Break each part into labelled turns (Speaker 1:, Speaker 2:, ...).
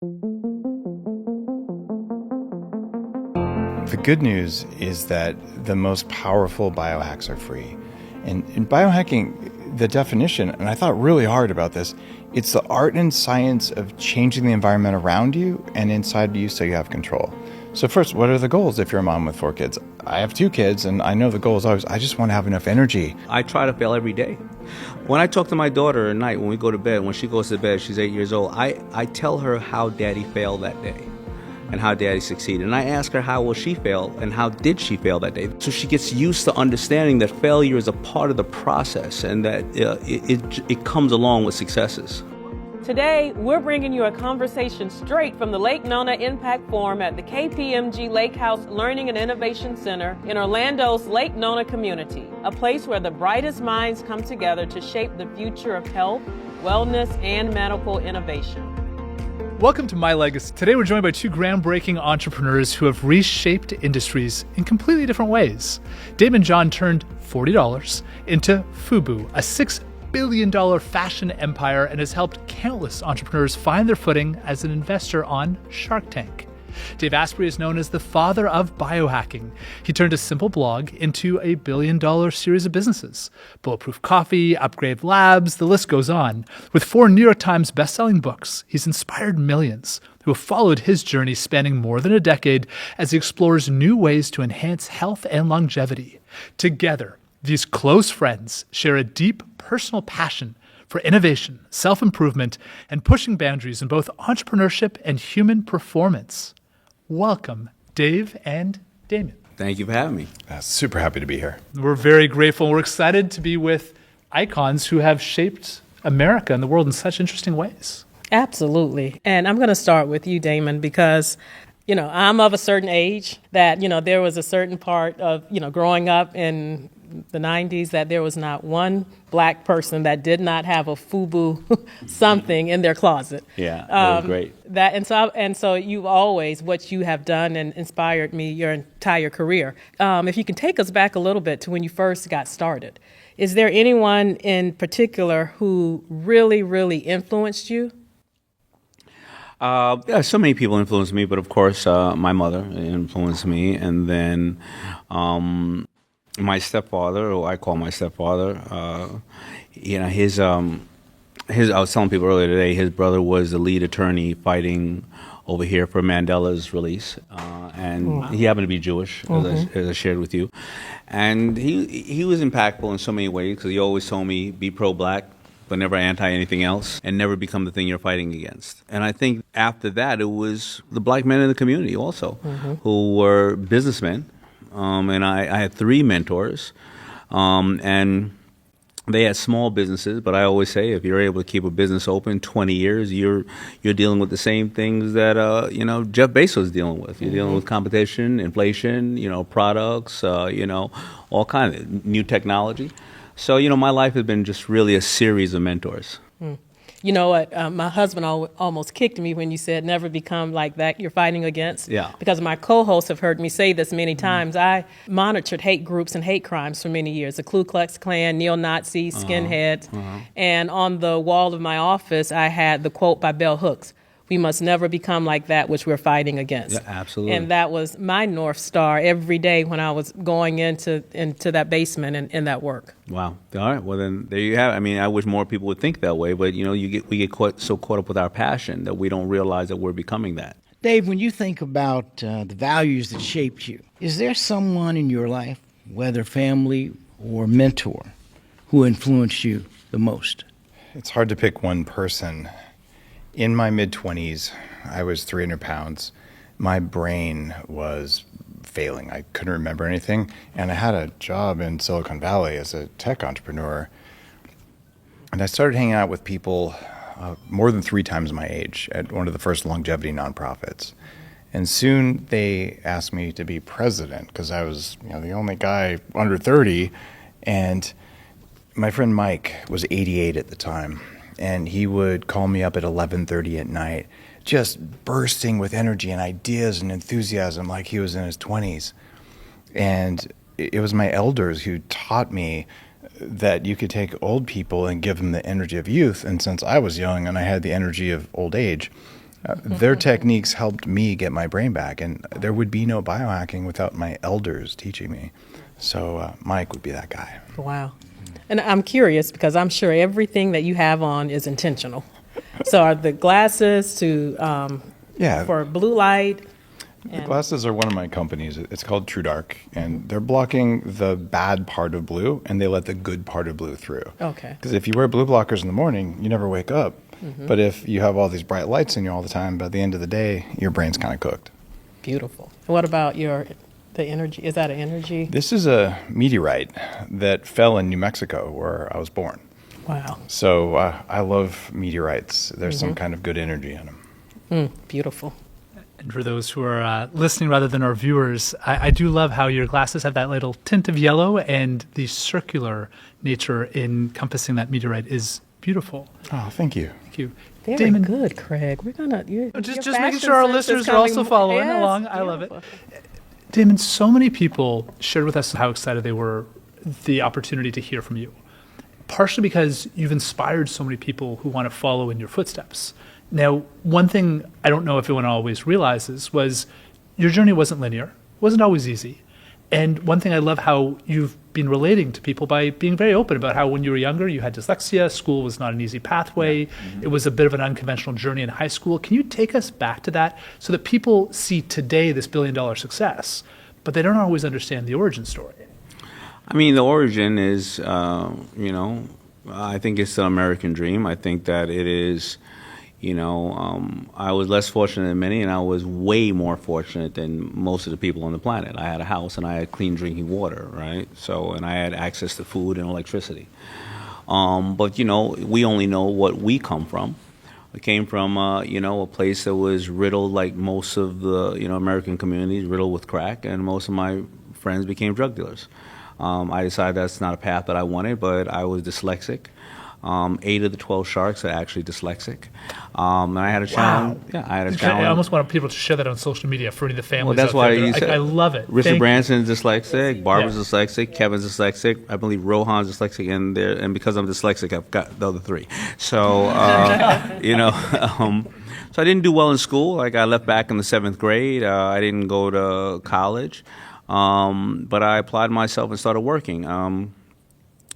Speaker 1: The good news is that the most powerful biohacks are free. And in biohacking, the definition, and I thought really hard about this, it's the art and science of changing the environment around you and inside you so you have control. So first, what are the goals if you're a mom with 4 kids? I have 2 kids, and I know the goal is always, I just want to have enough energy.
Speaker 2: I try to fail every day. When I talk to my daughter at night, when we go to bed, when she goes to bed, she's 8 years old, I tell her how Daddy failed that day and how Daddy succeeded. And I ask her how will she fail and how did she fail that day. So she gets used to understanding that failure is a part of the process and that it comes along with successes.
Speaker 3: Today, we're bringing you a conversation straight from the Lake Nona Impact Forum at the KPMG Lake House Learning and Innovation Center in Orlando's Lake Nona community, a place where the brightest minds come together to shape the future of health, wellness, and medical innovation.
Speaker 4: Welcome to My Legacy. Today we're joined by 2 groundbreaking entrepreneurs who have reshaped industries in completely different ways. Daymond John turned $40 into FUBU, a $6 billion fashion empire, and has helped countless entrepreneurs find their footing as an investor on Shark Tank. Dave Asprey is known as the father of biohacking. He turned a simple blog into a $1 billion series of businesses. Bulletproof Coffee, Upgrade Labs, the list goes on. With 4 New York Times best-selling books, he's inspired millions who have followed his journey spanning more than a decade as he explores new ways to enhance health and longevity. Together, these close friends share a deep personal passion for innovation, self-improvement, and pushing boundaries in both entrepreneurship and human performance. Welcome, Dave and Daymond.
Speaker 2: Thank you for having me.
Speaker 1: Super happy to be here.
Speaker 4: We're very grateful. We're excited to be with icons who have shaped America and the world in such interesting ways.
Speaker 3: Absolutely. And I'm going to start with you, Daymond, because I'm of a certain age that, there was a certain part of, growing up in the 90s that there was not one black person that did not have a FUBU something in their closet.
Speaker 2: Yeah, that was great.
Speaker 3: And so you've always, what you have done and inspired me your entire career. If you can take us back a little bit to when you first got started, is there anyone in particular who really, really influenced you?
Speaker 2: Yeah, so many people influenced me, but of course, my mother influenced me, and then my stepfather, or I call my stepfather, his I was telling people earlier today, his brother was the lead attorney fighting over here for Mandela's release, and he happened to be Jewish, as I shared with you, and he was impactful in so many ways because he always told me be pro-black, but never anti-anything else, and never become the thing you're fighting against. And I think after that, it was the black men in the community also, who were businessmen. And I had 3 mentors, and they had small businesses. But I always say, if you're able to keep a business open 20 years, you're dealing with the same things that Jeff Bezos is dealing with. You're dealing with competition, inflation, products, all kinds of new technology. So my life has been just really a series of mentors.
Speaker 3: You know what? My husband almost kicked me when you said never become like that you're fighting against.
Speaker 2: Yeah.
Speaker 3: Because my co-hosts have heard me say this many times. I monitored hate groups and hate crimes for many years. The Ku Klux Klan, neo-Nazis, skinheads. And on the wall of my office, I had the quote by Bell Hooks. We must never become like that which we're fighting against.
Speaker 2: Yeah, absolutely.
Speaker 3: And that was my North Star every day when I was going into that basement and in that work.
Speaker 2: Wow. All right. Well, then there you have it. I mean, I wish more people would think that way, but we get so caught up with our passion that we don't realize that we're becoming that.
Speaker 5: Dave, when you think about the values that shaped you, is there someone in your life, whether family or mentor, who influenced you the most?
Speaker 1: It's hard to pick one person. In my mid-20s, I was 300 pounds. My brain was failing. I couldn't remember anything. And I had a job in Silicon Valley as a tech entrepreneur. And I started hanging out with people more than 3 times my age at one of the first longevity nonprofits. And soon they asked me to be president because I was the only guy under 30. And my friend Mike was 88 at the time. And he would call me up at 11:30 at night, just bursting with energy and ideas and enthusiasm like he was in his 20s. And it was my elders who taught me that you could take old people and give them the energy of youth. And since I was young and I had the energy of old age, Their techniques helped me get my brain back, and there would be no biohacking without my elders teaching me. So Mike would be that guy.
Speaker 3: Wow. And I'm curious because I'm sure everything that you have on is intentional. So are the glasses for blue light?
Speaker 1: The glasses are one of my companies. It's called True Dark, and they're blocking the bad part of blue, and they let the good part of blue through.
Speaker 3: Okay.
Speaker 1: Because if you wear blue blockers in the morning, you never wake up. But if you have all these bright lights in you all the time, by the end of the day, your brain's kind of cooked.
Speaker 3: Beautiful. What about the energy? Is that an energy?
Speaker 1: This is a meteorite that fell in New Mexico, where I was born.
Speaker 3: Wow.
Speaker 1: So I love meteorites. There's some kind of good energy in them.
Speaker 3: Beautiful.
Speaker 4: And for those who are listening rather than our viewers, I do love how your glasses have that little tint of yellow, and the circular nature encompassing that meteorite is beautiful.
Speaker 1: Oh, thank you.
Speaker 4: Thank you.
Speaker 3: Very
Speaker 4: Damon,
Speaker 3: good, Craig. We're gonna
Speaker 4: just making sure our listeners are also following along. I love it. Damon, so many people shared with us how excited they were the opportunity to hear from you, partially because you've inspired so many people who want to follow in your footsteps. Now, one thing I don't know if everyone always realizes was your journey wasn't linear, wasn't always easy. And one thing I love how you've been relating to people by being very open about how when you were younger, you had dyslexia, school was not an easy pathway, it was a bit of an unconventional journey in high school. Can you take us back to that so that people see today this billion-dollar success, but they don't always understand the origin story?
Speaker 2: I mean, the origin is, I think it's the American dream. I think that it is, I was less fortunate than many, and I was way more fortunate than most of the people on the planet. I had a house, and I had clean drinking water, right? So, and I had access to food and electricity. But, we only know what we come from. I came from, a place that was riddled, like most of the, American communities, riddled with crack, and most of my friends became drug dealers. I decided that's not a path that I wanted, but I was dyslexic. 8 of the 12 sharks are actually dyslexic. And I had a challenge.
Speaker 4: Wow.
Speaker 2: Yeah, I had a challenge.
Speaker 4: I almost want people to share that on social media for any of the families.
Speaker 2: Well, that's
Speaker 4: out
Speaker 2: why
Speaker 4: there.
Speaker 2: you said,
Speaker 4: I love it.
Speaker 2: Richard
Speaker 4: Thank
Speaker 2: Branson's dyslexic, Barbara's
Speaker 4: Yeah.
Speaker 2: dyslexic, Kevin's dyslexic. I believe Rohan's dyslexic, and because I'm dyslexic, I've got the other 3. So, so I didn't do well in school. Like, I left back in the 7th grade. I didn't go to college, but I applied myself and started working.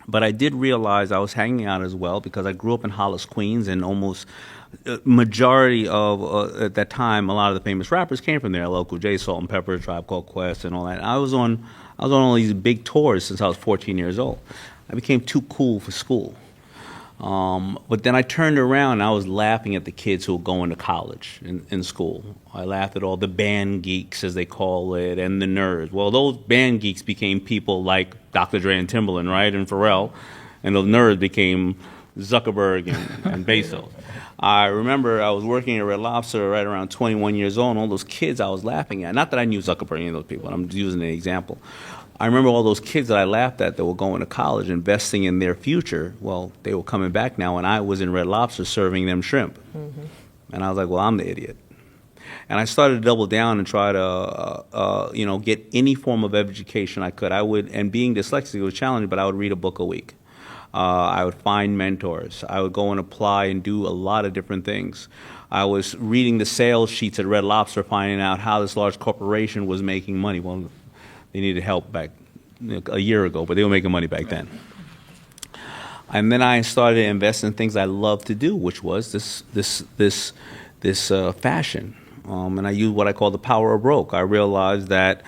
Speaker 2: But I did realize I was hanging out as well because I grew up in Hollis, Queens, and almost majority of, at that time, a lot of the famous rappers came from there. Local J, Salt and Pepper, Tribe Called Quest, and all that. I was on all these big tours since I was 14 years old. I became too cool for school. But then I turned around and I was laughing at the kids who were going to college in school. I laughed at all the band geeks, as they call it, and the nerds. Well, those band geeks became people like Dr. Dre and Timbaland, right, and Pharrell, and the nerds became Zuckerberg and Bezos. I remember I was working at Red Lobster right around 21 years old, and all those kids I was laughing at. Not that I knew Zuckerberg, any of those people. I'm using an example. I remember all those kids that I laughed at that were going to college, investing in their future. Well, they were coming back now, and I was in Red Lobster serving them shrimp. And I was like, well, I'm the idiot. And I started to double down and try to, get any form of education I could. And being dyslexic was challenging, but I would read a book a week. I would find mentors. I would go and apply and do a lot of different things. I was reading the sales sheets at Red Lobster, finding out how this large corporation was making money. Well, they needed help back a year ago, but they were making money back then. And then I started to invest in things I love to do, which was this fashion. And I used what I call the power of broke. I realized that,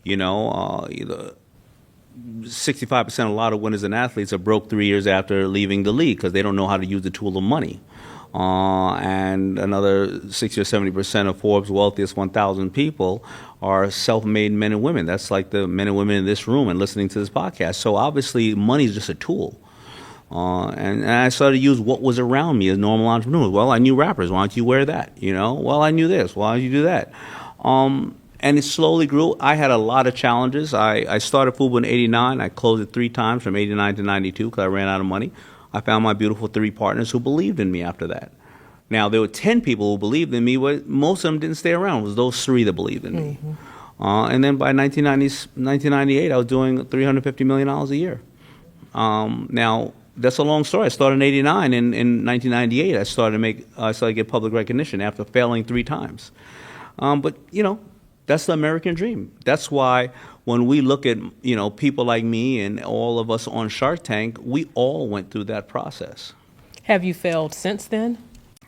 Speaker 2: 65% of a lot of winners and athletes are broke 3 years after leaving the league because they don't know how to use the tool of money. And another 60 or 70% of Forbes' wealthiest 1,000 people are self-made men and women. That's like the men and women in this room and listening to this podcast. So obviously, money is just a tool. And I started to use what was around me as normal entrepreneurs. Well, I knew rappers. Why don't you wear that? Well, I knew this. Why don't you do that? And it slowly grew. I had a lot of challenges. I started FUBU in 89. I closed it 3 times from 89 to 92 because I ran out of money. I found my beautiful 3 partners who believed in me after that. Now, there were 10 people who believed in me, but most of them didn't stay around. It was those 3 that believed in me. And then by 1998, I was doing $350 million a year. Now, that's a long story. I started in '89. In 1998, I started to get public recognition after failing 3 times. But that's the American dream. That's why when we look at people like me and all of us on Shark Tank, we all went through that process.
Speaker 3: Have you failed since then?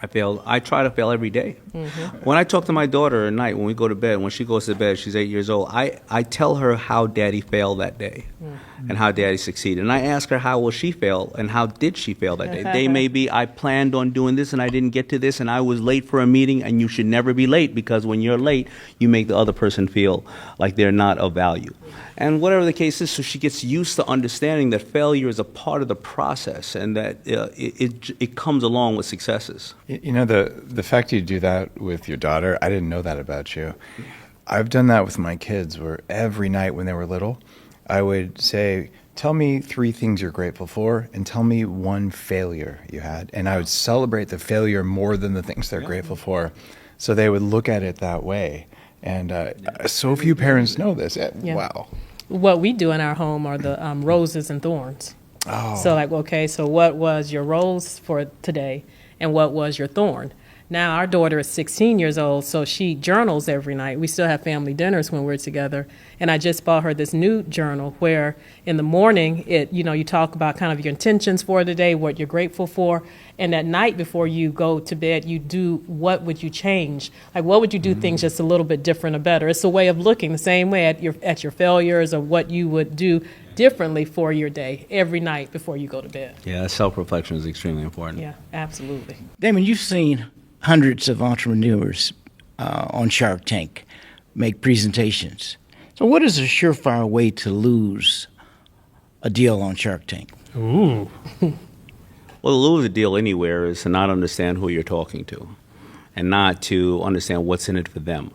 Speaker 2: I failed. I try to fail every day. Mm-hmm. When I talk to my daughter at night, when we go to bed, when she goes to bed, she's 8 years old, I tell her how Daddy failed that day and how Daddy succeeded. And I ask her how will she fail and how did she fail that day. They may be, I planned on doing this and I didn't get to this and I was late for a meeting, and you should never be late, because when you're late, you make the other person feel like they're not of value. And whatever the case is, so she gets used to understanding that failure is a part of the process and that it comes along with successes.
Speaker 1: The fact you do that with your daughter, I didn't know that about you. I've done that with my kids, where every night when they were little, I would say, tell me 3 things you're grateful for and tell me 1 failure you had. And I would celebrate the failure more than the things they're grateful for. So they would look at it that way. And so few parents know this.
Speaker 3: Yeah.
Speaker 1: Wow.
Speaker 3: What we do in our home are the roses and thorns.
Speaker 1: Oh.
Speaker 3: So so what was your rose for today and what was your thorn? Now our daughter is 16 years old, so she journals every night. We still have family dinners when we're together. And I just bought her this new journal where in the morning, you talk about kind of your intentions for the day, what you're grateful for. And at night before you go to bed, you do what would you change? Like what would you do things just a little bit different or better? It's a way of looking the same way at your failures or what you would do differently for your day every night before you go to bed.
Speaker 2: Yeah, self-reflection is extremely important.
Speaker 3: Yeah, absolutely.
Speaker 5: Daymond, you've seen hundreds of entrepreneurs on Shark Tank make presentations. So what is a surefire way to lose a deal on Shark Tank?
Speaker 4: Ooh.
Speaker 2: Well, to lose a deal anywhere is to not understand who you're talking to and not to understand what's in it for them.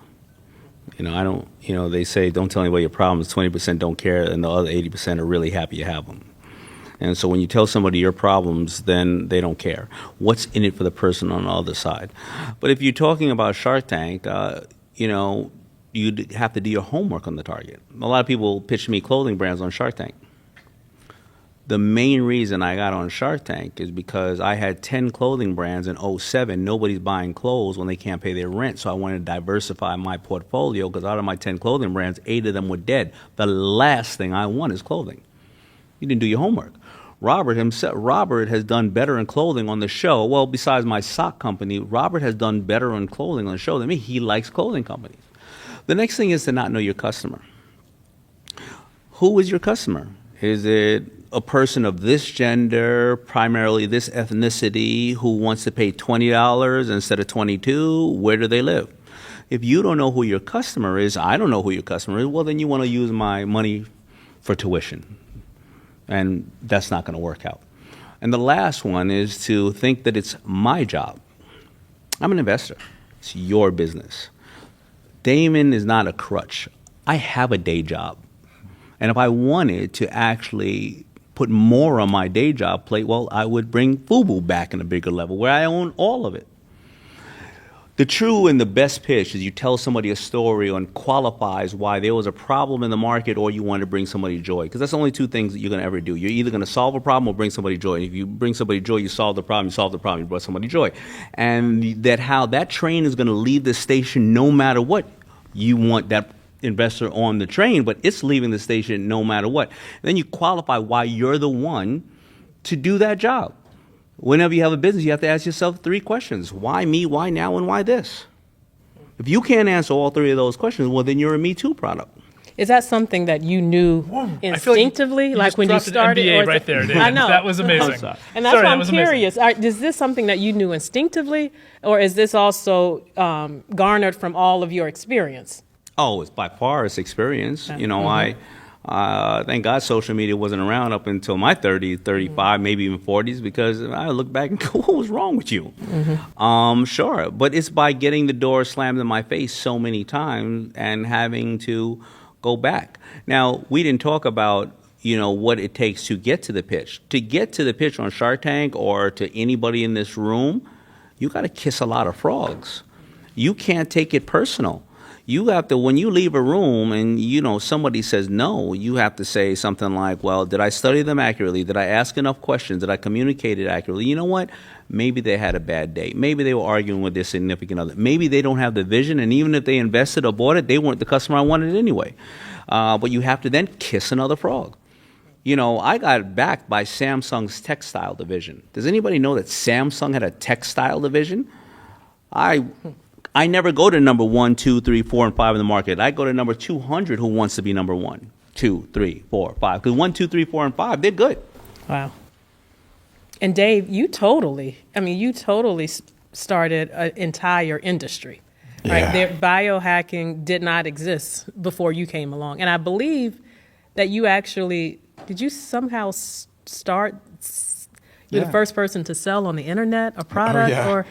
Speaker 2: They say don't tell anybody your problems, 20% don't care, and the other 80% are really happy you have them. And so when you tell somebody your problems, then they don't care. What's in it for the person on the other side? But if you're talking about Shark Tank, you'd have to do your homework on the target. A lot of people pitch me clothing brands on Shark Tank. The main reason I got on Shark Tank is because I had 10 clothing brands in '07. Nobody's buying clothes when they can't pay their rent. So I wanted to diversify my portfolio, because out of my 10 clothing brands, 8 of them were dead. The last thing I want is clothing. You didn't do your homework. Robert has done better in clothing on the show. Well, besides my sock company, Robert has done better in clothing on the show than me. He likes clothing companies. The next thing is to not know your customer. Who is your customer? Is it a person of this gender, primarily this ethnicity, who wants to pay $20 instead of $22? Where do they live? If you don't know who your customer is, I don't know who your customer is, well, then you want to use my money for tuition. And that's not going to work out. And the last one is to think that it's my job. I'm an investor. It's your business. Daymond is not a crutch. I have a day job. And if I wanted to actually put more on my day job plate, well, I would bring FUBU back in a bigger level where I own all of it. The true and the best pitch is you tell somebody a story and qualifies why there was a problem in the market, or you want to bring somebody joy. Because that's the only 2 things that you're going to ever do. You're either going to solve a problem or bring somebody joy. And if you bring somebody joy, you solve the problem. You solve the problem, you brought somebody joy. And how that train is going to leave the station no matter what. You want that investor on the train, but it's leaving the station no matter what. And then you qualify why you're the one to do that job. Whenever you have a business, you have to ask yourself 3 questions. Why me, why now, and why this? If you can't answer all 3 of those questions, well, then you're a Me Too product.
Speaker 3: Is that something that you knew instinctively, like when you started?
Speaker 4: An MBA right there, David.
Speaker 3: I know.
Speaker 4: That was amazing.
Speaker 3: And that's why I'm curious. Is this something that you knew instinctively, or is this also garnered from all of your experience?
Speaker 2: Oh, it's by far its experience. Thank God social media wasn't around up until my 30s, 35, maybe even 40s, because I look back and go, what was wrong with you? Sure, but it's by getting the door slammed in my face so many times and having to go back. Now, we didn't talk about, what it takes to get to the pitch. To get to the pitch on Shark Tank or to anybody in this room, you got to kiss a lot of frogs. You can't take it personal. You have to, when you leave a room and, somebody says no, you have to say something like, well, did I study them accurately? Did I ask enough questions? Did I communicate it accurately? You know what? Maybe they had a bad day. Maybe they were arguing with their significant other. Maybe they don't have the vision, and even if they invested or bought it, they weren't the customer I wanted anyway. But you have to then kiss another frog. I got backed by Samsung's textile division. Does anybody know that Samsung had a textile division? I never go to number 1, 2, 3, 4, and 5 in the market. I go to number 200 who wants to be number 1, 2, 3, 4, 5. Because 1, 2, 3, 4, and 5, they're good.
Speaker 3: Wow. And Dave, you totally started an entire industry. Right?
Speaker 1: Yeah.
Speaker 3: Biohacking did not exist before you came along. And I believe that you actually, did you somehow start, you're the first person to sell on the internet a product? Or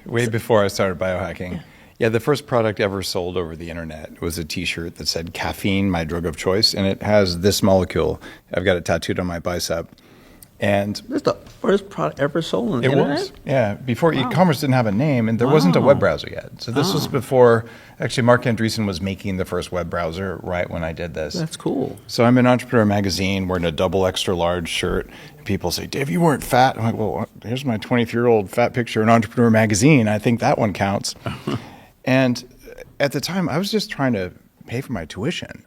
Speaker 1: Way before I started biohacking. Yeah, the first product ever sold over the internet was a T-shirt that said "Caffeine, my drug of choice," and it has this molecule. I've got it tattooed on my bicep. And
Speaker 2: This is the first product ever sold on the
Speaker 1: it
Speaker 2: internet?
Speaker 1: was, yeah. Before e-commerce didn't have a name, and there wasn't a web browser yet. So this was before, actually, Marc Andreessen was making the first web browser right when I did this.
Speaker 2: That's cool.
Speaker 1: So I'm in Entrepreneur Magazine wearing a double extra large shirt. And people say, Dave, you weren't fat. I'm like, well, here's my 23-year-old fat picture in Entrepreneur Magazine. I think that one counts. And at the time, I was just trying to pay for my tuition.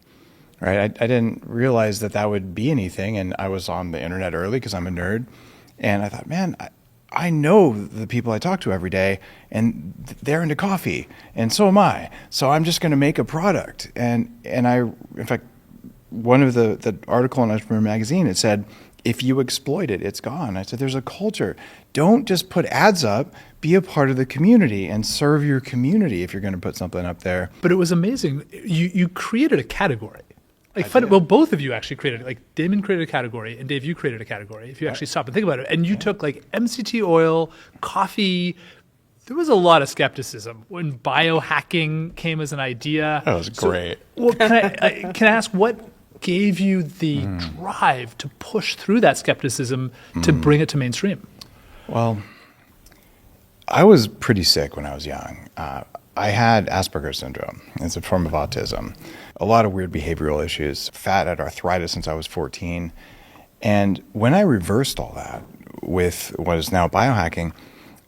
Speaker 1: Right, I didn't realize that would be anything, and I was on the internet early because I'm a nerd, and I thought, man, I know the people I talk to every day, and they're into coffee, and so am I. So I'm just going to make a product, and I, in fact, one of the article in Entrepreneur Magazine, it said, if you exploit it, it's gone. I said, there's a culture. Don't just put ads up. Be a part of the community and serve your community if you're going to put something up there.
Speaker 4: But it was amazing. You created a category. Well, both of you actually created, Daymond created a category and Dave, you created a category, if you actually stop and think about it. And you took MCT oil, coffee. There was a lot of skepticism when biohacking came as an idea.
Speaker 1: That was great.
Speaker 4: Well, can I ask what gave you the drive to push through that skepticism to bring it to mainstream?
Speaker 1: Well, I was pretty sick when I was young. I had Asperger's syndrome. It's a form of autism. A lot of weird behavioral issues. Fat, had arthritis since I was 14. And when I reversed all that with what is now biohacking,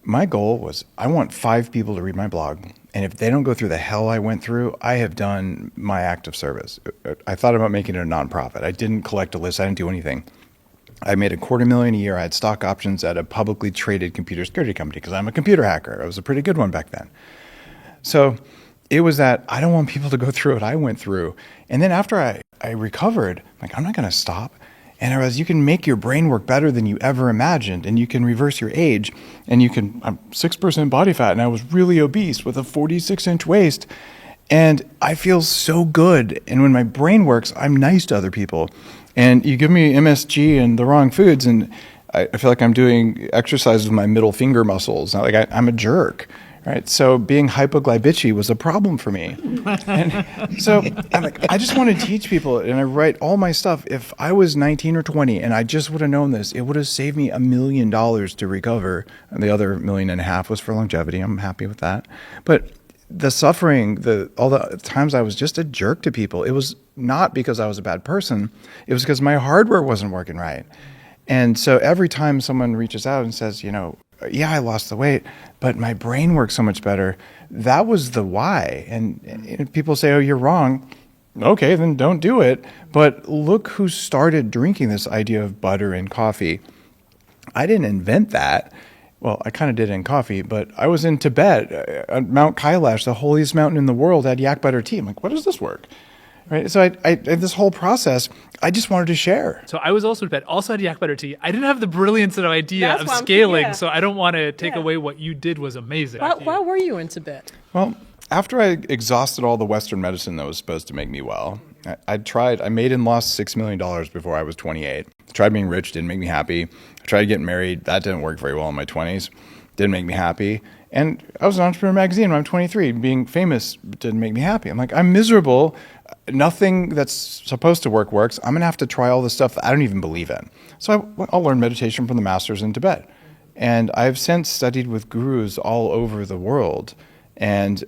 Speaker 1: my goal was I want 5 people to read my blog. And if they don't go through the hell I went through, I have done my act of service. I thought about making it a nonprofit. I didn't collect a list. I didn't do anything. I made $250,000 a year. I had stock options at a publicly traded computer security company because I'm a computer hacker. I was a pretty good one back then. So it was that I don't want people to go through what I went through. And then after I recovered, I'm not going to stop. And I realized you can make your brain work better than you ever imagined, and you can reverse your age. And I'm 6% body fat, and I was really obese with a 46-inch waist. And I feel so good. And when my brain works, I'm nice to other people. And you give me MSG and the wrong foods, and I feel like I'm doing exercise with my middle finger muscles. I'm a jerk. Right, so being hypoglycemic was a problem for me. And so I'm I just want to teach people, and I write all my stuff. If I was 19 or 20 and I just would have known this, it would have saved me $1 million to recover. And the other $1.5 million was for longevity. I'm happy with that. But the suffering, all the times I was just a jerk to people, it was not because I was a bad person. It was because my hardware wasn't working right. And so every time someone reaches out and says, yeah, I lost the weight, but my brain works so much better. That was the why. And people say, oh, you're wrong. Okay, then don't do it. But look who started drinking this idea of butter in coffee. I didn't invent that. Well, I kind of did in coffee, but I was in Tibet, Mount Kailash, the holiest mountain in the world, had yak butter tea. I'm like, what does this work? Right. So I this whole process, I just wanted to share.
Speaker 4: So I was also in Tibet, also had yak butter tea. I didn't have the brilliance and idea of scaling, so I don't want to take away what you did was amazing.
Speaker 3: Why were you in Tibet?
Speaker 1: Well, after I exhausted all the Western medicine that was supposed to make me well, I made and lost $6 million before I was 28. I tried being rich, didn't make me happy. I tried getting married. That didn't work very well in my 20s. Didn't make me happy. And I was in Entrepreneur Magazine when I'm 23. Being famous didn't make me happy. I'm I'm miserable. Nothing that's supposed to work works. I'm going to have to try all the stuff that I don't even believe in. So I'll learn meditation from the masters in Tibet. And I've since studied with gurus all over the world. And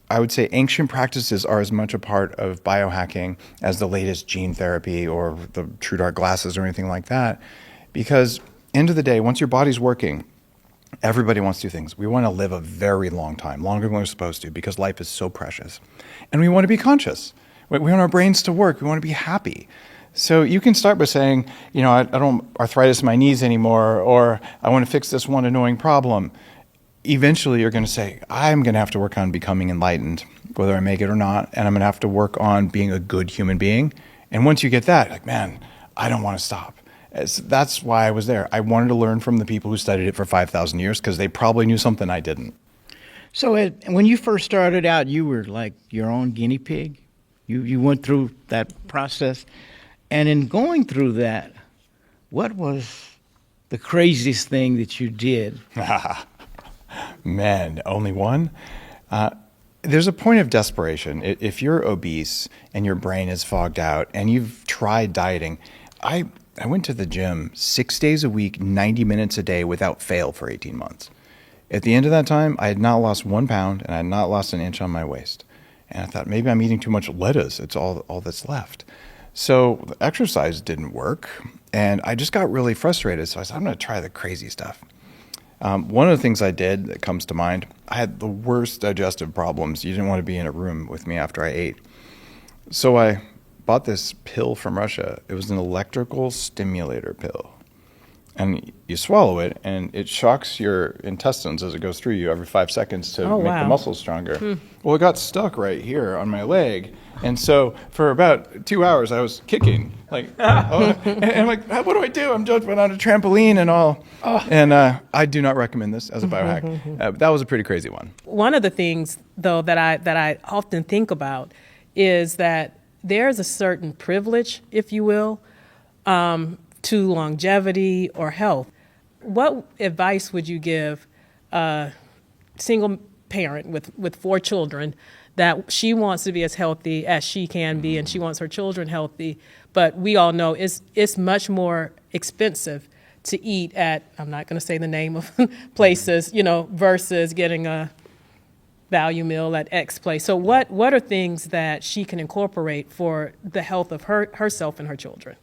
Speaker 1: I would say ancient practices are as much a part of biohacking as the latest gene therapy or the True Dark glasses or anything like that. Because end of the day, once your body's working, everybody wants two things. We want to live a very long time, longer than we're supposed to, because life is so precious. And we want to be conscious. We want our brains to work. We want to be happy. So you can start by saying, I don't arthritis in my knees anymore, or I want to fix this one annoying problem. Eventually you're going to say, I'm going to have to work on becoming enlightened, whether I make it or not, and I'm going to have to work on being a good human being. And once you get that, like, man, I don't want to stop. That's why I was there. I wanted to learn from the people who studied it for 5,000 years because they probably knew something I didn't.
Speaker 5: So when you first started out, you were like your own guinea pig? You went through that process? And in going through that, what was the craziest thing that you did?
Speaker 1: Man, only one? There's a point of desperation. If you're obese and your brain is fogged out and you've tried dieting, I went to the gym 6 days a week, 90 minutes a day without fail for 18 months. At the end of that time, I had not lost 1 pound and I had not lost an inch on my waist. And I thought, maybe I'm eating too much lettuce. It's all that's left. So the exercise didn't work, and I just got really frustrated. So I said, I'm going to try the crazy stuff. One of the things I did that comes to mind, I had the worst digestive problems. You didn't want to be in a room with me after I ate. So I bought this pill from Russia. It was an electrical stimulator pill. And you swallow it, and it shocks your intestines as it goes through you every 5 seconds to make the muscles stronger. Well, it got stuck right here on my leg. And so for about 2 hours, I was kicking. And I'm like, what do I do? I'm jumping on a trampoline and all. And I do not recommend this as a biohack. That was a pretty crazy one.
Speaker 3: One of the things, though, that I often think about is that there's a certain privilege, if you will, to longevity or health. What advice would you give a single parent with 4 children that she wants to be as healthy as she can be and she wants her children healthy, but we all know it's much more expensive to eat at, I'm not going to say the name of places, versus getting a value meal at X place. So what are things that she can incorporate for the health of herself and her children?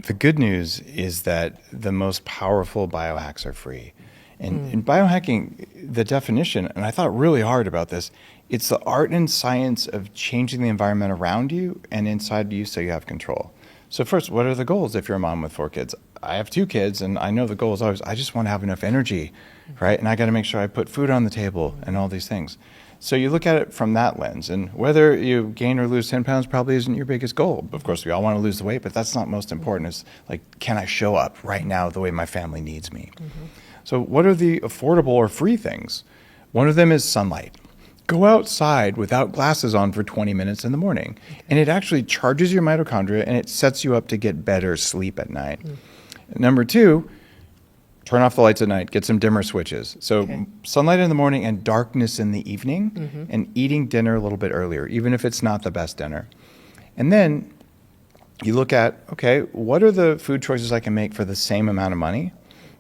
Speaker 1: The good news is that the most powerful biohacks are free. And in biohacking, the definition, and I thought really hard about this, it's the art and science of changing the environment around you and inside you so you have control. So first, what are the goals if you're a mom with 4 kids? I have 2 kids, and I know the goal is always, I just want to have enough energy, right? And I got to make sure I put food on the table and all these things. So you look at it from that lens, and whether you gain or lose 10 pounds probably isn't your biggest goal. Of course, we all want to lose the weight, but that's not most important. It's like, can I show up right now the way my family needs me? So what are the affordable or free things? One of them is sunlight. Go outside without glasses on for 20 minutes in the morning, and it actually charges your mitochondria, and it sets you up to get better sleep at night. Number 2, turn off the lights at night, get some dimmer switches. So sunlight in the morning and darkness in the evening, and eating dinner a little bit earlier, even if it's not the best dinner. And then you look at, okay, what are the food choices I can make for the same amount of money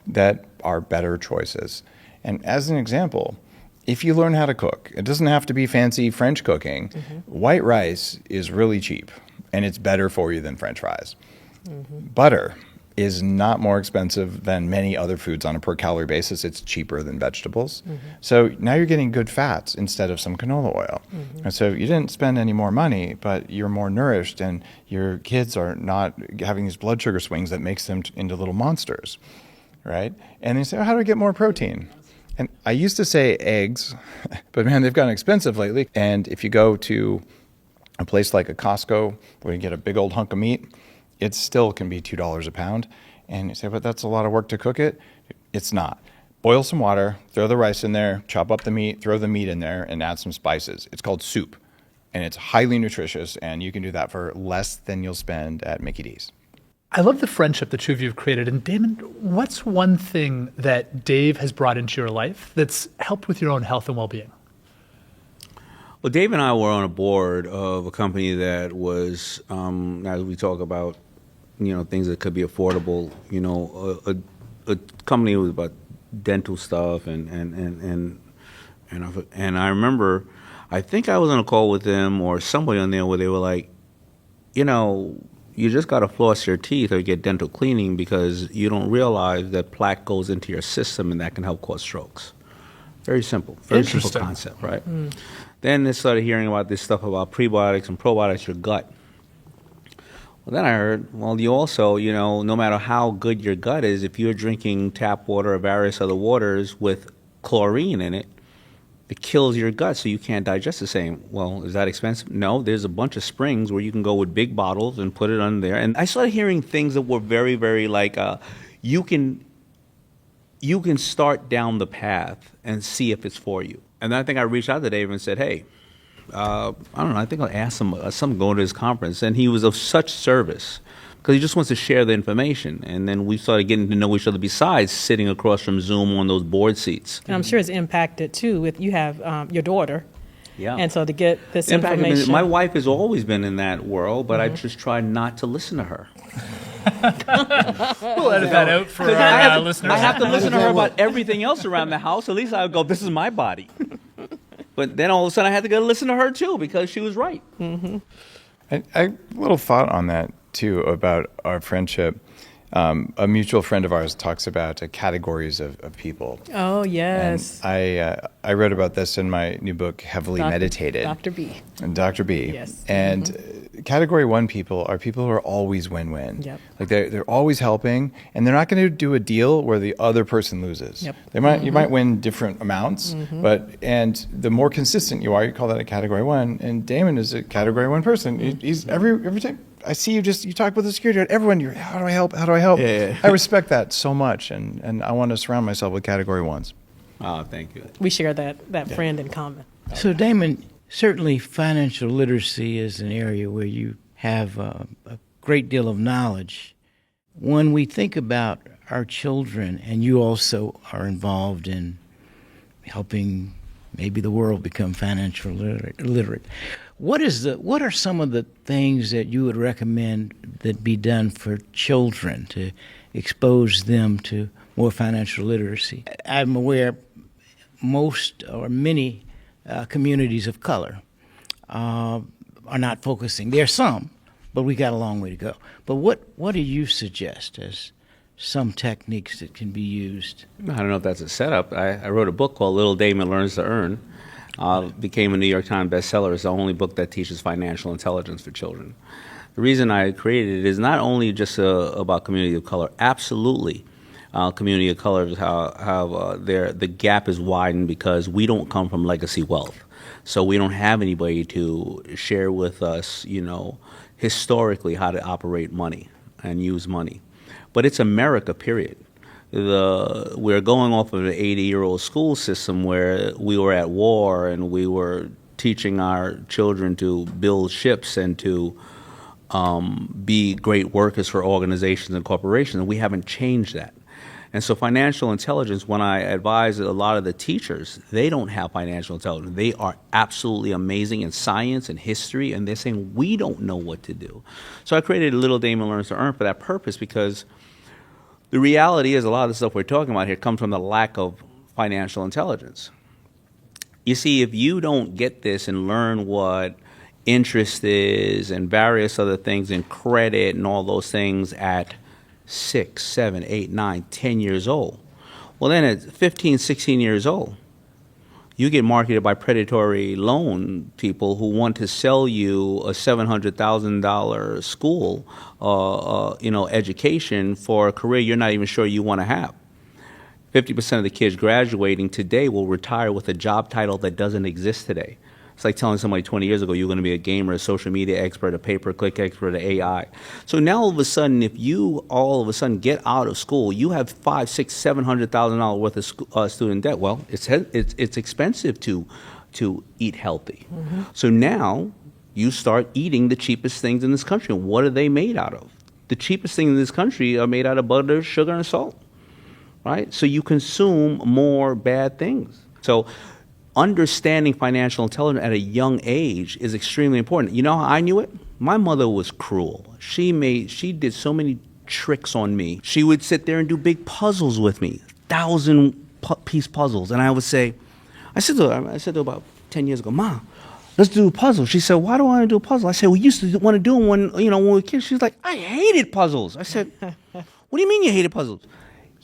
Speaker 1: that are better choices? And as an example, if you learn how to cook, it doesn't have to be fancy French cooking. White rice is really cheap, and it's better for you than French fries. Butter is not more expensive than many other foods on a per calorie basis. It's cheaper than vegetables. So now you're getting good fats instead of some canola oil. And so you didn't spend any more money, but you're more nourished, and your kids are not having these blood sugar swings that makes them into little monsters, right? And they say, how do I get more protein? And I used to say eggs, but man, they've gotten expensive lately. And if you go to a place like a Costco where you get a big old hunk of meat, it still can be $2 a pound. And you say, but that's a lot of work to cook it. It's not. Boil some water, throw the rice in there, chop up the meat, throw the meat in there, and add some spices. It's called soup, and it's highly nutritious, and you can do that for less than you'll spend at Mickey D's.
Speaker 4: I love the friendship the two of you have created. And Daymond, what's one thing that Dave has brought into your life that's helped with your own health and well-being?
Speaker 2: Well, Dave and I were on a board of a company that was, as we talk about, things that could be affordable, a company was about dental stuff, and I remember I think I was on a call with them or somebody on there where they were like, you know, you just got to floss your teeth or get dental cleaning because you don't realize that plaque goes into your system and that can help cause strokes. Very simple. Very simple
Speaker 4: Interesting.
Speaker 2: concept, right? Then they started hearing about this stuff about prebiotics and probiotics, your gut. Well, then I heard, well, you also, you know, no matter how good your gut is, if you're drinking tap water or various other waters with chlorine in it, it kills your gut, so you can't digest the same. Well, is that expensive? No, there's a bunch of springs where you can go with big bottles and put it on there. And I started hearing things that were very, very like, you can start down the path and see if it's for you. And then I think I reached out to Dave and said, hey, I don't know, I think I'll ask him something going to his conference. And he was of such service because he just wants to share the information. And then we started getting to know each other besides sitting across from Zoom on those board seats.
Speaker 3: And I'm sure it's impacted too with you have your daughter.
Speaker 2: Yeah.
Speaker 3: And so to get this
Speaker 2: Impact,
Speaker 3: information.
Speaker 2: my wife has always been in that world, but I just try not to listen to her.
Speaker 4: We'll edit that out for
Speaker 2: 'Cause
Speaker 4: our listeners.
Speaker 2: I have to listen to her about everything else around the house. At least I would go, this is my body. But then all of a sudden I had to go listen to her too because she was right.
Speaker 1: I a little thought on that too about our friendship. A mutual friend of ours talks about categories of people.
Speaker 3: Oh, yes.
Speaker 1: And I read about this in my new book, Heavily Meditated.
Speaker 3: Dr. B.
Speaker 1: And Dr. B.
Speaker 3: Yes.
Speaker 1: And category one people are people who are always win-win.
Speaker 3: Yep.
Speaker 1: Like they're always helping, and they're not going to do a deal where the other person loses.
Speaker 3: Yep.
Speaker 1: You might win different amounts, and the more consistent you are, you call that a category one. And Daymond is a category one person. He's every time I see you talk with the security guard, everyone, you're, how do I help? How do I help?
Speaker 2: Yeah.
Speaker 1: I respect that so much, and I want to surround myself with category ones.
Speaker 2: Oh, thank you.
Speaker 3: We share that friend in common.
Speaker 5: So, Daymond, certainly financial literacy is an area where you have a great deal of knowledge. When we think about our children, and you also are involved in helping maybe the world become financially literate, what are some of the things that you would recommend that be done for children to expose them to more financial literacy? I'm aware most or many communities of color are not focusing. There are some, but we got a long way to go. But what do you suggest as some techniques that can be used?
Speaker 2: I don't know if that's a setup. I wrote a book called Little Daymond Learns to Earn. Became a New York Times bestseller. It's the only book that teaches financial intelligence for children. The reason I created it is not only just about community of color. Absolutely, community of color have the gap is widened because we don't come from legacy wealth, so we don't have anybody to share with us, historically how to operate money and use money. But it's America, period. We're going off of an 80-year-old school system where we were at war and we were teaching our children to build ships and to be great workers for organizations and corporations, and we haven't changed that. And so financial intelligence, when I advise a lot of the teachers, they don't have financial intelligence. They are absolutely amazing in science and history, and they're saying, we don't know what to do. So I created Little Daymond Learns to Earn for that purpose, because the reality is a lot of the stuff we're talking about here comes from the lack of financial intelligence. You see, if you don't get this and learn what interest is and various other things and credit and all those things at 6, 7, 8, 9, 10 years old, well then at 15, 16 years old, you get marketed by predatory loan people who want to sell you a $700,000 school, education for a career you're not even sure you want to have. 50% of the kids graduating today will retire with a job title that doesn't exist today. It's like telling somebody 20 years ago you're going to be a gamer, a social media expert, a pay-per-click expert, an AI. So now all of a sudden, if you all of a sudden get out of school, you have $500,000, $600,000, $700,000 worth of student debt. Well, it's expensive to eat healthy. So now you start eating the cheapest things in this country. What are they made out of? The cheapest things in this country are made out of butter, sugar, and salt. Right? So you consume more bad things. So understanding financial intelligence at a young age is extremely important. You know how I knew it? My mother was cruel. She did so many tricks on me. She would sit there and do big puzzles with me, 1,000-piece puzzles. And I said to her about 10 years ago, Ma, let's do a puzzle. She said, why do I want to do a puzzle? I said, we used to want to do them when we were kids. She's like, I hated puzzles. I said, what do you mean you hated puzzles?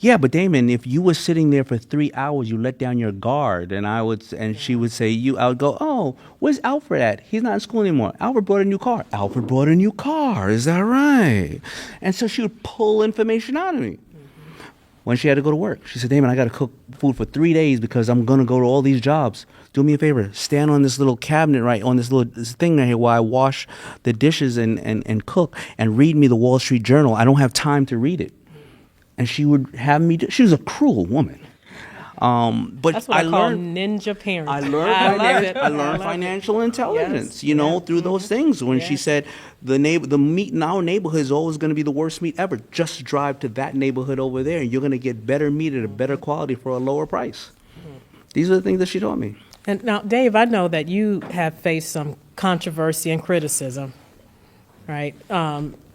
Speaker 2: Yeah, but Daymond, if you were sitting there for 3 hours, you let down your guard, and she would say, I would go, oh, where's Alfred at? He's not in school anymore. Alfred bought a new car. Alfred bought a new car. Is that right? And so she would pull information out of me. When she had to go to work, she said, Daymond, I got to cook food for 3 days because I'm going to go to all these jobs. Do me a favor, stand on this little cabinet on this thing right here while I wash the dishes and cook, and read me the Wall Street Journal. I don't have time to read it. And she would have me she was a cruel woman. But
Speaker 3: That's what I call ninja parenting.
Speaker 2: I learned financial intelligence, through those things. When she said the meat in our neighborhood is always going to be the worst meat ever, just drive to that neighborhood over there, and you're going to get better meat at a better quality for a lower price. These are the things that she taught me.
Speaker 3: And now, Dave, I know that you have faced some controversy and criticism, right?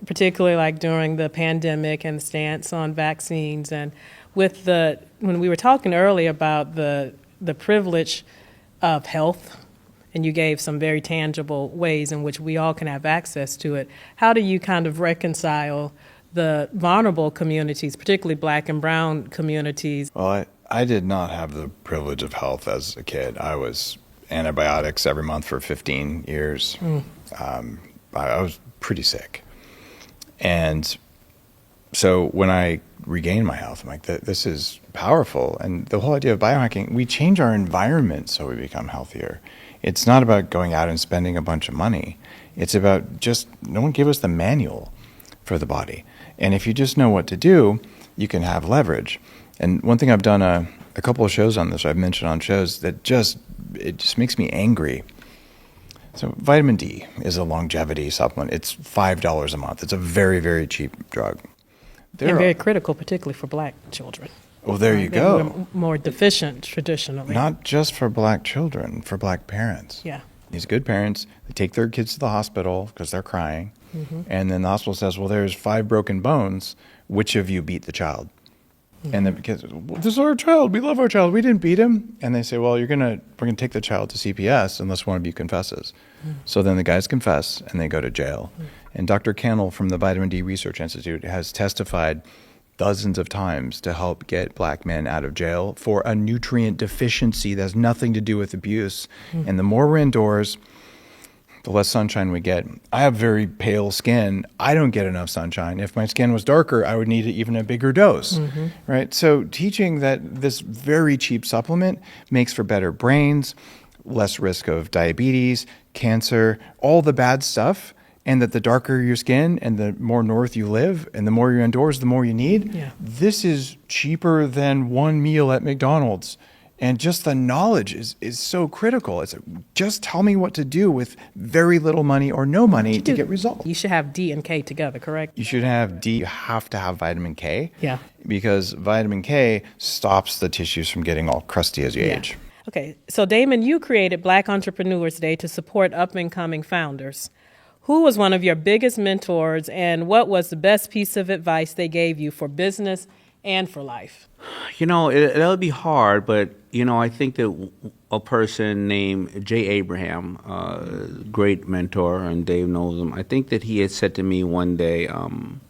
Speaker 3: Particularly like during the pandemic and the stance on vaccines, and when we were talking earlier about the privilege of health, and you gave some very tangible ways in which we all can have access to it. How do you kind of reconcile the vulnerable communities, particularly Black and brown communities?
Speaker 1: Well, I did not have the privilege of health as a kid. I was antibiotics every month for 15 years. I was pretty sick. And so when I regained my health, I'm like, this is powerful. And the whole idea of biohacking, we change our environment so we become healthier. It's not about going out and spending a bunch of money. It's about no one gave us the manual for the body. And if you just know what to do, you can have leverage. And one thing I've done a couple of shows on this, I've mentioned on shows, that it just makes me angry. So vitamin D is a longevity supplement. It's $5 a month. It's a very, very cheap drug.
Speaker 3: And very critical, particularly for Black children.
Speaker 1: Well, there you go.
Speaker 3: We're more deficient traditionally.
Speaker 1: Not just for Black children, for Black parents.
Speaker 3: Yeah.
Speaker 1: These good parents, they take their kids to the hospital because they're crying. And then the hospital says, well, there's 5 broken bones. Which of you beat the child? And the kids, well, this is our child. We love our child. We didn't beat him. And they say, well, we're going to take the child to CPS unless one of you confesses. So then the guys confess and they go to jail. And Dr. Cannell from the Vitamin D Research Institute has testified dozens of times to help get Black men out of jail for a nutrient deficiency that has nothing to do with abuse. And the more we're indoors, the less sunshine we get. I have very pale skin. I don't get enough sunshine. If my skin was darker, I would need even a bigger dose, right? So teaching that this very cheap supplement makes for better brains, less risk of diabetes, cancer, all the bad stuff, and that the darker your skin and the more north you live and the more you're indoors, the more you need.
Speaker 3: Yeah.
Speaker 1: This is cheaper than one meal at McDonald's. And just the knowledge is so critical. It's just tell me what to do with very little money or no money to get results.
Speaker 3: You should have D and K together, correct?
Speaker 1: You should have D. You have to have vitamin K.
Speaker 3: Yeah.
Speaker 1: Because vitamin K stops the tissues from getting all crusty as you age.
Speaker 3: Okay, so Daymond, you created Black Entrepreneurs Day to support up-and-coming founders. Who was one of your biggest mentors, and what was the best piece of advice they gave you for business and for life?
Speaker 2: It'll be hard, but, I think that a person named Jay Abraham, great mentor, and Dave knows him, I think that he had said to me one day, and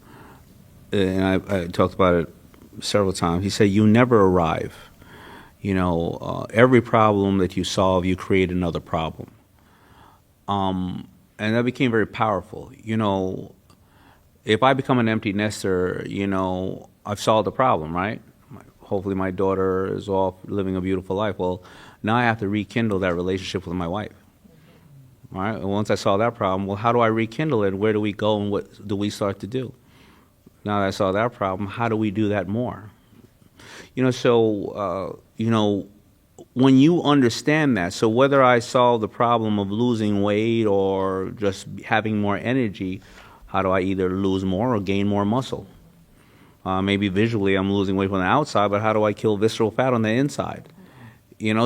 Speaker 2: I talked about it several times, he said, you never arrive. Every problem that you solve, you create another problem. And that became very powerful. If I become an empty nester, I've solved the problem, right? Hopefully my daughter is off living a beautiful life. Well, now I have to rekindle that relationship with my wife. All right? And once I solve that problem, well, how do I rekindle it? Where do we go and what do we start to do? Now that I solve that problem, how do we do that more? When you understand that, so whether I solve the problem of losing weight or just having more energy, how do I either lose more or gain more muscle? Maybe visually I'm losing weight from the outside, but how do I kill visceral fat on the inside? And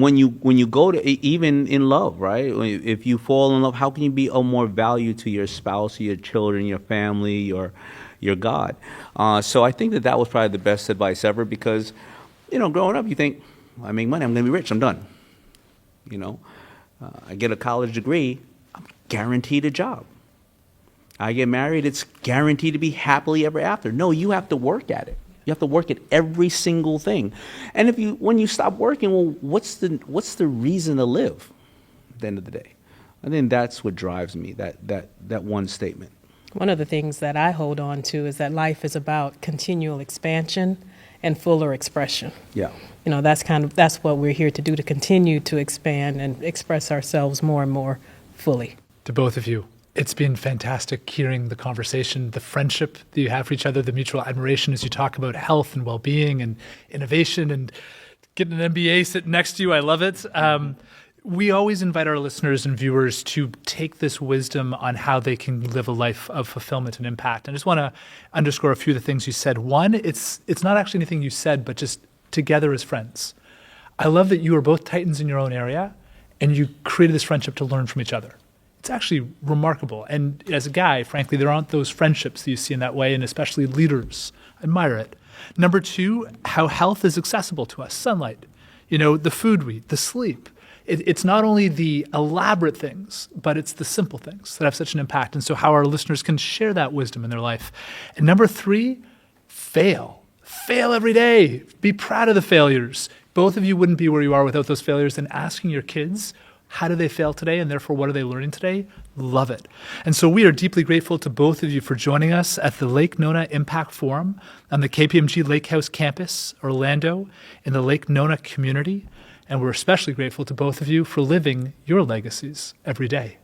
Speaker 2: when you go to, even in love, right? If you fall in love, how can you be of more value to your spouse, your children, your family, your God? So I think that was probably the best advice ever because, growing up, you think, I make money, I'm going to be rich, I'm done. I get a college degree, I'm guaranteed a job. I get married, it's guaranteed to be happily ever after. No, you have to work at it. You have to work at every single thing. And when you stop working, well, what's the reason to live at the end of the day? I think that's what drives me, that one statement.
Speaker 3: One of the things that I hold on to is that life is about continual expansion and fuller expression.
Speaker 2: Yeah.
Speaker 3: That's what we're here to do, to continue to expand and express ourselves more and more fully.
Speaker 4: To both of you, it's been fantastic hearing the conversation, the friendship that you have for each other, the mutual admiration as you talk about health and well-being and innovation and getting an MBA sitting next to you. I love it. We always invite our listeners and viewers to take this wisdom on how they can live a life of fulfillment and impact. I just want to underscore a few of the things you said. One, it's not actually anything you said, but just together as friends. I love that you are both titans in your own area and you created this friendship to learn from each other. It's actually remarkable. And as a guy, frankly, there aren't those friendships that you see in that way, and especially leaders. I admire it. Number two, how health is accessible to us. Sunlight, the food we eat, the sleep. It's not only the elaborate things, but it's the simple things that have such an impact. And so how our listeners can share that wisdom in their life. And number three, fail. Fail every day. Be proud of the failures. Both of you wouldn't be where you are without those failures. And asking your kids, how do they fail today? And therefore, what are they learning today? Love it. And so we are deeply grateful to both of you for joining us at the Lake Nona Impact Forum on the KPMG Lake House campus, Orlando, in the Lake Nona community. And we're especially grateful to both of you for living your legacies every day.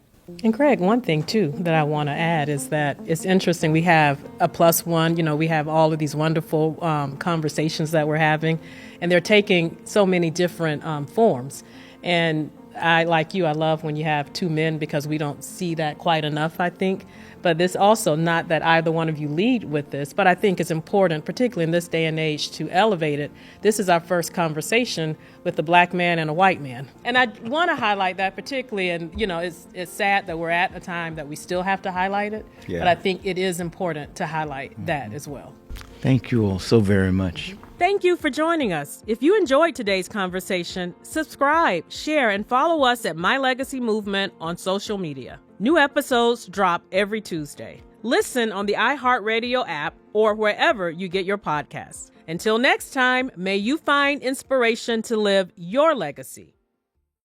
Speaker 3: And Craig, one thing too that I want to add is that it's interesting. We have a plus one, we have all of these wonderful conversations that we're having, and they're taking so many different forms. And I, like you, I love when you have two men because we don't see that quite enough, I think. But this also, not that either one of you lead with this, but I think it's important, particularly in this day and age, to elevate it. This is our first conversation with a black man and a white man. And I want to highlight that particularly, and it's sad that we're at a time that we still have to highlight it, but I think it is important to highlight that as well.
Speaker 5: Thank you all so very much.
Speaker 3: Thank you for joining us. If you enjoyed today's conversation, subscribe, share, and follow us at My Legacy Movement on social media. New episodes drop every Tuesday. Listen on the iHeartRadio app or wherever you get your podcasts. Until next time, may you find inspiration to live your legacy.